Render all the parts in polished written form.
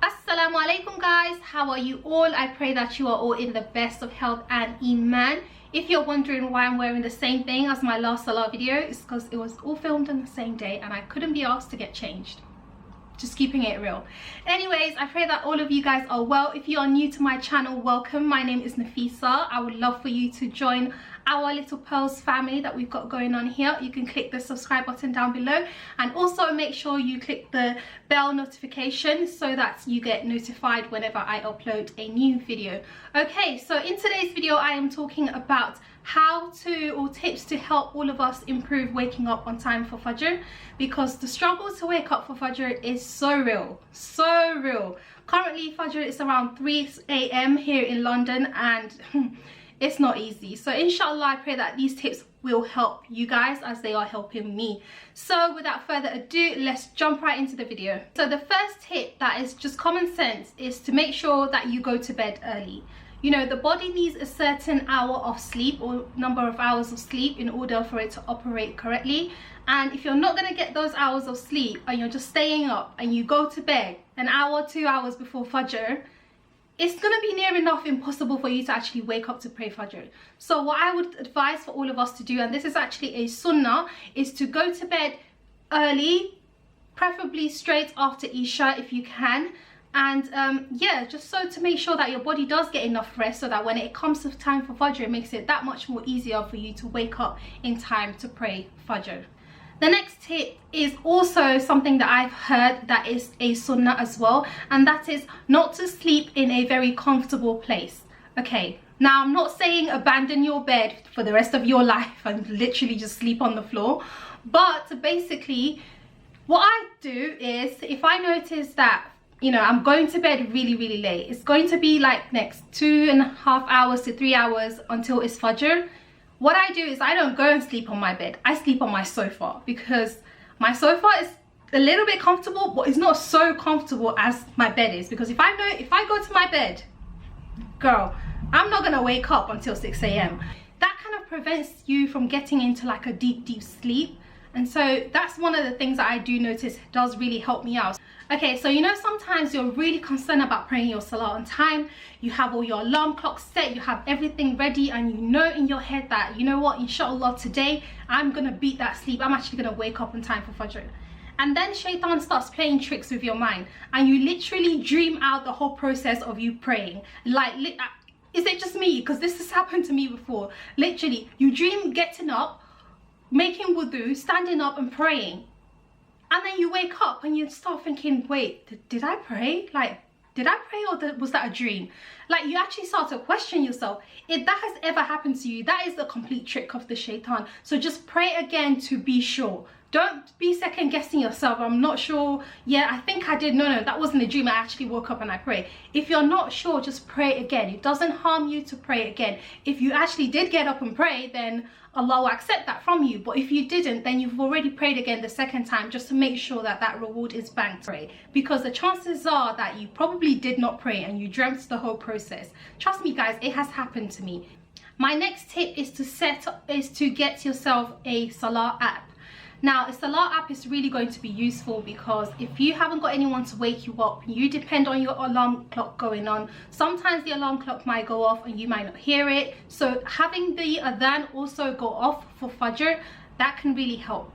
Assalamu alaikum guys, how are you all? I pray that you are all in the best of health and iman. If you're wondering why I'm wearing the same thing as my last salah video, it's because it was all filmed on the same day and I couldn't be asked to get changed. Just keeping it real. Anyways, I pray that all of you guys are well. If you are new to my channel, welcome. My name is Nafisa. I would love for you to join our little Pearlz family that we've got going on here. You can click the subscribe button down below and also make sure you click the bell notification so that you get notified whenever I upload a new video. Okay, so in today's video I am talking about how to, or tips to help all of us improve waking up on time for Fajr, because the struggle to wake up for Fajr is so real. Currently Fajr is around 3 AM here in London and it's not easy. So inshallah, I pray that these tips will help you guys as they are helping me. So without further ado, let's jump right into the video. So the first tip that is just common sense is to make sure that you go to bed early. You know, the body needs a certain hour of sleep or number of hours of sleep in order for it to operate correctly. And if you're not going to get those hours of sleep and you're just staying up and you go to bed an hour, 2 hours before Fajr, it's going to be near enough impossible for you to actually wake up to pray Fajr. So what I would advise for all of us to do, and this is actually a sunnah, is to go to bed early, preferably straight after Isha if you can. And yeah, just so to make sure that your body does get enough rest so that when it comes to time for Fajr, it makes it that much more easier for you to wake up in time to pray Fajr. The next tip is also something that I've heard that is a sunnah as well, and that is not to sleep in a very comfortable place. Okay, now I'm not saying abandon your bed for the rest of your life and literally just sleep on the floor, but basically what I do is, if I notice that, you know, I'm going to bed really late, it's going to be like next 2.5 hours to 3 hours until it's Fajr, what I do is I don't go and sleep on my bed. I sleep on my sofa, because my sofa is a little bit comfortable, but it's not so comfortable as my bed is. Because if I go to my bed, girl, I'm not gonna wake up until 6 AM. That kind of prevents you from getting into like a deep sleep. And so that's one of the things that I do notice does really help me out. Okay, so you know, sometimes you're really concerned about praying your salah on time. You have all your alarm clocks set, you have everything ready, and you know in your head that, you know what, inshallah today I'm gonna beat that sleep. I'm actually gonna wake up in time for Fajr. And then shaitan starts playing tricks with your mind and you literally dream out the whole process of you praying. Like, is it just me? Because this has happened to me before. Literally, you dream getting up, making wudu, standing up and praying, and then you wake up and you start thinking, wait, did I pray? Like, did I pray, or was that a dream? Like, you actually start to question yourself. If that has ever happened to you, that is the complete trick of the shaitan. So just pray again to be sure. Don't be second guessing yourself. I'm not sure. Yeah, I think I did. No, that wasn't a dream. I actually woke up and I prayed. If you're not sure, just pray again. It doesn't harm you to pray again. If you actually did get up and pray, then Allah will accept that from you. But if you didn't, then you've already prayed again the second time, just to make sure that that reward is banked. Pray, because the chances are that you probably did not pray and you dreamt the whole process. Trust me guys, it has happened to me. My next tip is to get yourself a salah app. Now, a salah app is really going to be useful, because if you haven't got anyone to wake you up, you depend on your alarm clock going on. Sometimes the alarm clock might go off and you might not hear it. So having the adhan also go off for Fajr, that can really help.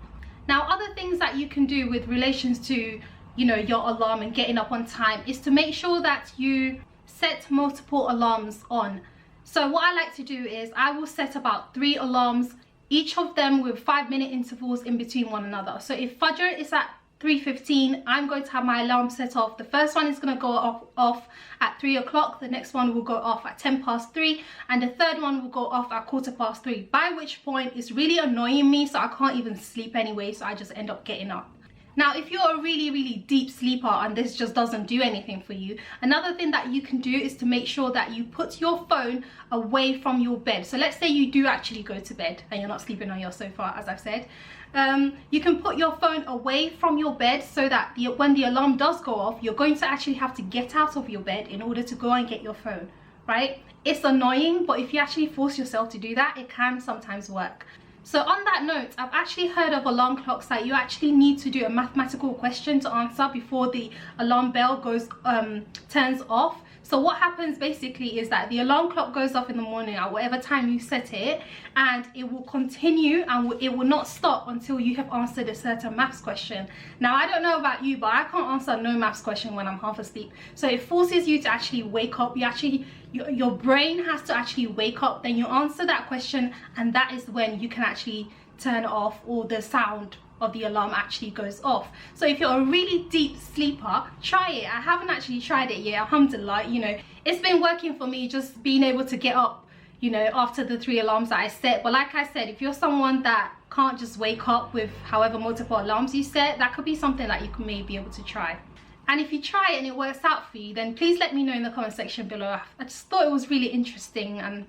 Now, other things that you can do with relations to, you know, your alarm and getting up on time is to make sure that you set multiple alarms on. So what I like to do is I will set about 3 alarms, each of them with 5-minute intervals in between one another. So if Fajr is at 3:15, I'm going to have my alarm set off. The first one is going to go off at 3 o'clock, the next one will go off at 3:10, and the third one will go off at 3:15, by which point it's really annoying me, so I can't even sleep anyway, so I just end up getting up. Now, if you're a really deep sleeper and this just doesn't do anything for you, another thing that you can do is to make sure that you put your phone away from your bed. So let's say you do actually go to bed and you're not sleeping on your sofa, as I've said. You can put your phone away from your bed so that when the alarm does go off, you're going to actually have to get out of your bed in order to go and get your phone, right? It's annoying, but if you actually force yourself to do that, it can sometimes work. So on that note, I've actually heard of alarm clocks that you actually need to do a mathematical question to answer before the alarm bell turns off. So what happens basically is that the alarm clock goes off in the morning at whatever time you set it, and it will continue and it will not stop until you have answered a certain maths question. Now, I don't know about you, but I can't answer no maths question when I'm half asleep. So it forces you to actually wake up. Your brain has to actually wake up, then you answer that question, and that is when you can actually turn off, or the sound of the alarm actually goes off. So if you're a really deep sleeper, try it. I haven't actually tried it yet, alhamdulillah. You know, it's been working for me, just being able to get up, you know, after the 3 alarms that I set. But like I said, if you're someone that can't just wake up with however multiple alarms you set, that could be something that you may be able to try. And if you try it and it works out for you, then please let me know in the comment section below. I just thought it was really interesting and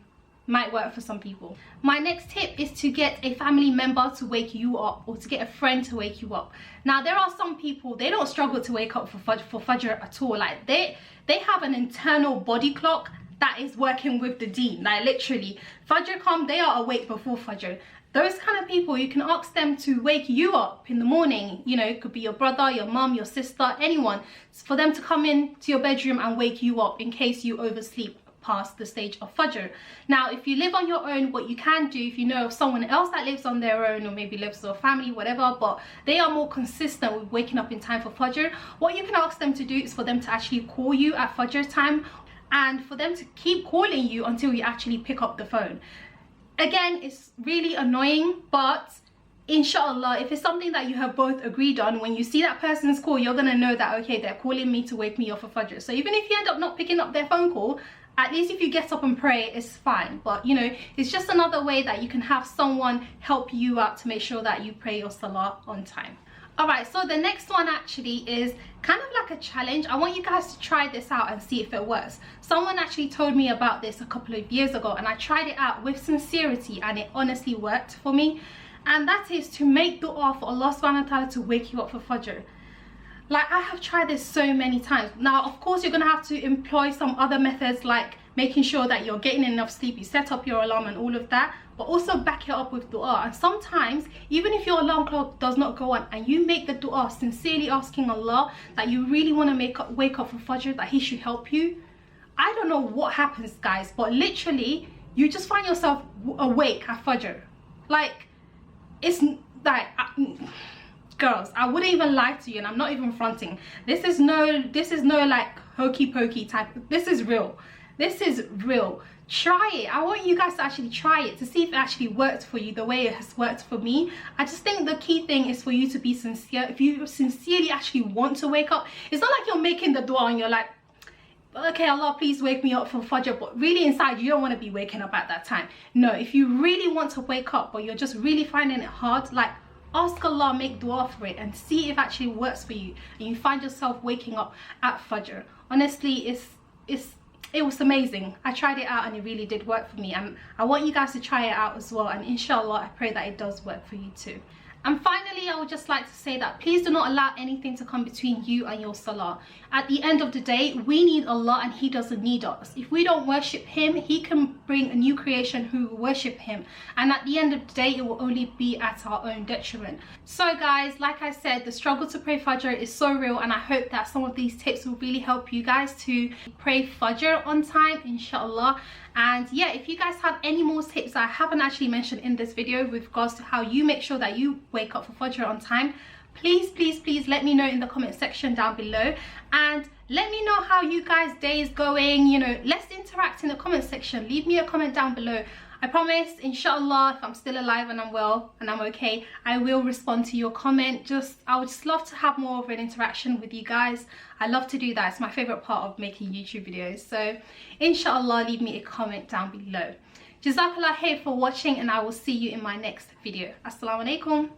might work for some people. My next tip is to get a family member to wake you up, or to get a friend to wake you up. Now, there are some people, they don't struggle to wake up for Fajr at all. Like they have an internal body clock that is working with the deen. Like literally, Fajr come, they are awake before Fajr. Those kind of people, you can ask them to wake you up in the morning. You know, it could be your brother, your mum, your sister, anyone, for them to come in to your bedroom and wake you up in case you oversleep past the stage of Fajr. Now, if you live on your own, what you can do, if you know of someone else that lives on their own, or maybe lives with a family, whatever, but they are more consistent with waking up in time for Fajr, what you can ask them to do is for them to actually call you at Fajr time, and for them to keep calling you until you actually pick up the phone. Again, it's really annoying, but inshallah, if it's something that you have both agreed on, when you see that person's call, you're gonna know that, okay, they're calling me to wake me up for Fajr. So even if you end up not picking up their phone call, at least if you get up and pray, it's fine. But you know, it's just another way that you can have someone help you out to make sure that you pray your salah on time. Alright, so the next one actually is kind of like a challenge. I want you guys to try this out and see if it works. Someone actually told me about this a couple of years ago, and I tried it out with sincerity, and it honestly worked for me. And that is to make dua for Allah subhanahu wa ta'ala to wake you up for Fajr. Like, I have tried this so many times. Now, of course, you're going to have to employ some other methods, like making sure that you're getting enough sleep, you set up your alarm and all of that, but also back it up with dua. And sometimes, even if your alarm clock does not go on and you make the dua sincerely asking Allah that you really want to wake up for Fajr, that He should help you, I don't know what happens, guys, but literally, you just find yourself awake at Fajr. Like, it's like... girls, I wouldn't even lie to you, and I'm not even fronting. This is no like hokey pokey type. This is real. This is real. Try it. I want you guys to actually try it to see if it actually works for you the way it has worked for me. I just think the key thing is for you to be sincere. If you sincerely actually want to wake up, it's not like you're making the dua and you're like, okay, Allah, please wake me up for Fajr, but really inside you don't want to be waking up at that time. No, if you really want to wake up but you're just really finding it hard, like, ask Allah, make dua for it, and see if it actually works for you, and you find yourself waking up at Fajr. Honestly, it was amazing. I tried it out and it really did work for me, and I want you guys to try it out as well, and inshallah I pray that it does work for you too. And finally, I would just like to say that please do not allow anything to come between you and your salah. At the end of the day, we need Allah and He doesn't need us. If we don't worship Him, He can bring a new creation who will worship Him. And at the end of the day, it will only be at our own detriment. So guys, like I said, the struggle to pray Fajr is so real, and I hope that some of these tips will really help you guys to pray Fajr on time, inshallah. And yeah, if you guys have any more tips that I haven't actually mentioned in this video with regards to how you make sure that you wake up for Fajr on time, please let me know in the comment section down below, and let me know how you guys' day is going. You know, let's interact in the comment section. Leave me a comment down below. I promise, inshallah, if I'm still alive and I'm well and I'm okay, I will respond to your comment. I would just love to have more of an interaction with you guys. I love to do that. It's my favorite part of making YouTube videos. So inshallah, leave me a comment down below. Jazakallah khair for watching, and I will see you in my next video. Assalamu alaikum.